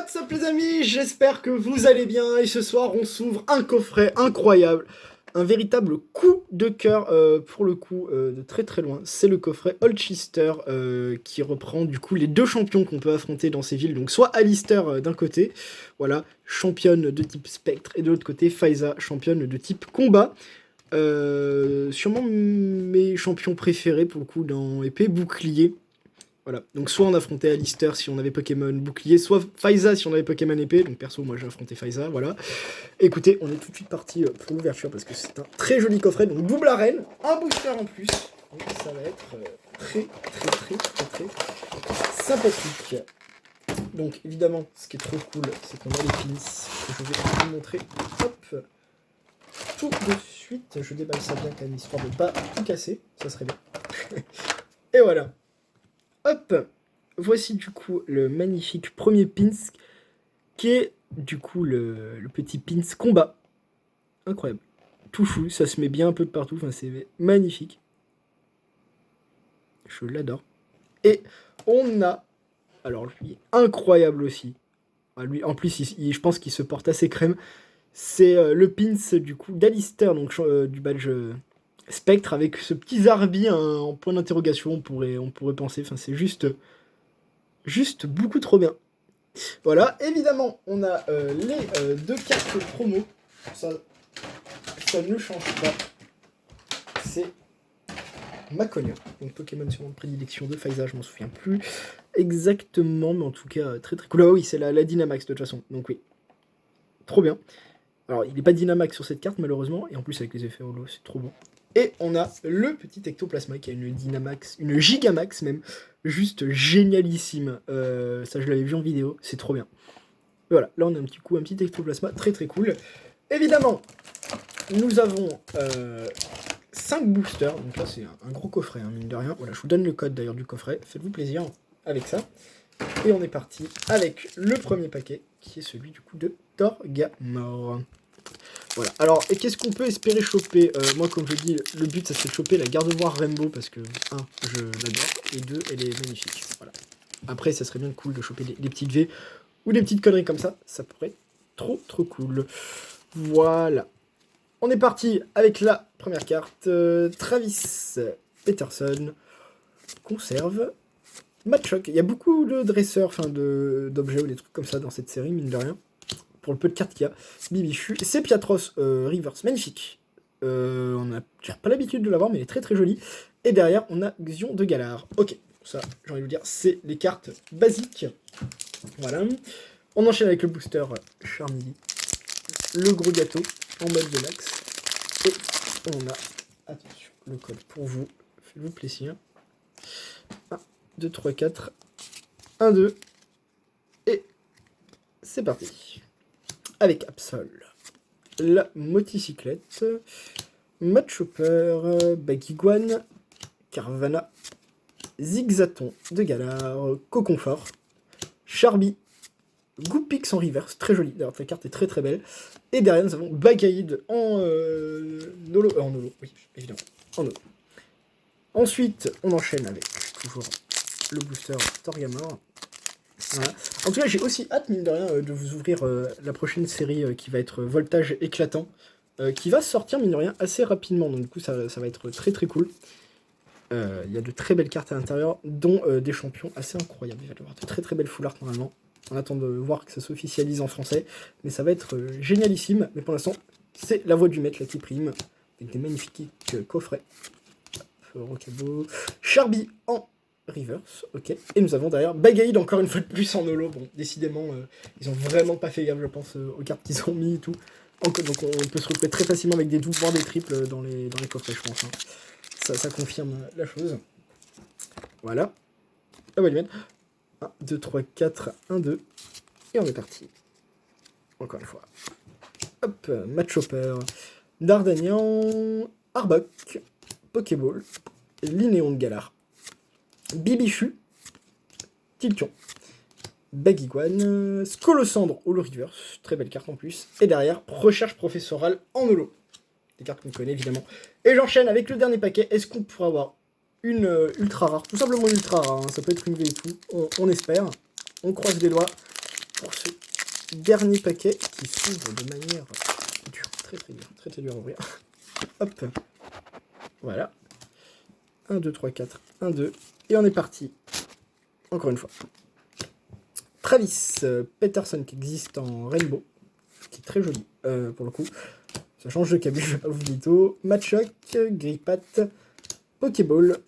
What's up les amis, j'espère que vous allez bien et ce soir on s'ouvre un coffret incroyable, un véritable coup de cœur pour le coup de très très loin. C'est le coffret Holchester qui reprend du coup les deux champions qu'on peut affronter dans ces villes, donc soit Alistair d'un côté, voilà, championne de type spectre, et de l'autre côté Faiza, championne de type combat. Sûrement mes champions préférés pour le coup dans épée bouclier. Voilà, donc soit on affrontait Alistair si on avait Pokémon bouclier, soit Faiza si on avait Pokémon épée, donc perso moi j'ai affronté Faiza, voilà. Écoutez, on est tout de suite parti pour l'ouverture parce que c'est un très joli coffret, donc double arène, un booster en plus, donc ça va être très sympathique. Donc évidemment, ce qui est trop cool, c'est qu'on a les pins que je vais vous montrer, hop, tout de suite, je déballe ça bien quand même, histoire de pas tout casser, ça serait bien. Et voilà. Hop, voici du coup le magnifique premier pins qui est du coup le petit pins combat. Incroyable. Tout chou, ça se met bien un peu de partout, enfin c'est magnifique. Je l'adore. Et on a, alors lui, incroyable aussi. Lui, en plus, je pense qu'il se porte assez crème. C'est le pins du coup d'Alistair, donc du badge spectre avec ce petit Zarbi en point d'interrogation, on pourrait penser, enfin c'est juste beaucoup trop bien. Voilà, évidemment, on a les deux cartes promo. Ça ne change pas. C'est Maconia, donc Pokémon sur de prédilection de Faiza, je m'en souviens plus exactement, mais en tout cas, très très cool. Ah oui, c'est la Dynamax de toute façon, donc oui. Trop bien. Alors, il n'est pas Dynamax sur cette carte, malheureusement, et en plus, avec les effets holo, c'est trop bon. Et on a le petit Ectoplasma qui a une Dynamax, une Gigamax même, juste génialissime. Ça, je l'avais vu en vidéo, c'est trop bien. Et voilà, là on a un petit Ectoplasma très très cool. Évidemment, nous avons 5 boosters, donc là c'est un gros coffret, hein, mine de rien. Voilà, je vous donne le code d'ailleurs du coffret, faites-vous plaisir avec ça. Et on est parti avec le premier paquet, qui est celui du coup de Torgamore. Voilà, alors, et qu'est-ce qu'on peut espérer choper moi, comme je dis, le but, ça serait de choper la Gardevoir Rainbow, parce que, 1, je l'adore, et 2, elle est magnifique. Voilà. Après, ça serait bien cool de choper des petites V, ou des petites conneries comme ça pourrait être trop cool. Voilà. On est parti avec la première carte, Travis Peterson, conserve, Matchok. Il y a beaucoup de dresseurs, enfin d'objets ou des trucs comme ça dans cette série, mine de rien. Pour le peu de cartes qu'il y a. Bibichu, c'est Piatros Reverse, magnifique. On n'a pas l'habitude de l'avoir, mais il est très très joli. Et derrière, on a Xion de Galar. Ok, ça, j'ai envie de vous dire, c'est les cartes basiques. Voilà. On enchaîne avec le booster Charmily. Le gros gâteau en mode de max. Et on a, attention, le code pour vous. Faites-vous plaisir. 1, 2, 3, 4. 1, 2. Et c'est parti. Avec Absol, la motocyclette, Matchopper, Bagiguan, Carvana, Zigzaton de Galar, Coconfort, Charby, Goupix en reverse, très joli, d'ailleurs la carte est très très belle, et derrière nous avons Bagaïd en Nolo, oui, évidemment, en Nolo. Ensuite, on enchaîne avec toujours le booster Torgamore. Voilà. En tout cas, j'ai aussi hâte, mine de rien, de vous ouvrir la prochaine série qui va être Voltage éclatant, qui va sortir, mine de rien, assez rapidement. Donc, du coup, ça va être très très cool. Il y a de très belles cartes à l'intérieur, dont des champions assez incroyables. Il va y avoir de très très belles full art normalement. On attend de voir que ça s'officialise en français, mais ça va être génialissime. Mais pour l'instant, c'est la voix du maître là qui prime, avec des magnifiques coffrets. Rocabo, Charby en reverse, ok. Et nous avons derrière Bagaïd encore une fois de plus en holo. Bon, décidément, ils ont vraiment pas fait gaffe, je pense, aux cartes qu'ils ont mis et tout. Donc on peut se retrouver très facilement avec des doubles, voire des triples dans les coffrets, je pense. Hein. Ça confirme la chose. Voilà. On va lui mettre 1, 2, 3, 4, 1, 2. Et on est parti. Encore une fois. Hop, Matchopper, Dardanian, Arbok, Pokéball, Linéon de Galar, Bibichu, Tiltion, Bagiguan, Scolosandre Holo Reverse, très belle carte en plus, et derrière, Recherche Professorale en holo. Des cartes qu'on connaît évidemment. Et j'enchaîne avec le dernier paquet. Est-ce qu'on pourra avoir une ultra rare? Tout simplement une ultra rare, hein. Ça peut être une V et tout, on espère. On croise les doigts. pour ce dernier paquet qui s'ouvre de manière dure, très dur à ouvrir. Hop, voilà. 1, 2, 3, 4, 1, 2, et on est parti. Encore une fois. Travis Peterson qui existe en Rainbow, qui est très joli pour le coup. Ça change de cabu, je vais pas vous mytho. Matchok, Grippat, Pokéball,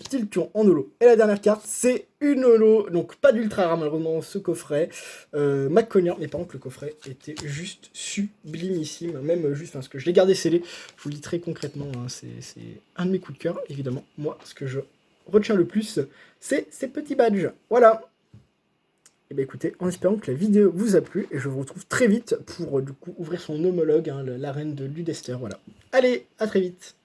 Tiltion en holo. Et la dernière carte, c'est une holo, donc pas d'ultra rare malheureusement ce coffret. McConner, mais par contre le coffret était juste sublimissime, même juste parce que je l'ai gardé scellé. Je vous le dis très concrètement, hein, c'est un de mes coups de cœur, évidemment. Moi, ce que je retiens le plus, c'est ces petits badges. Voilà. Et bien écoutez, en espérant que la vidéo vous a plu, et je vous retrouve très vite pour du coup ouvrir son homologue, hein, l'arène de Ludester, voilà. Allez, à très vite.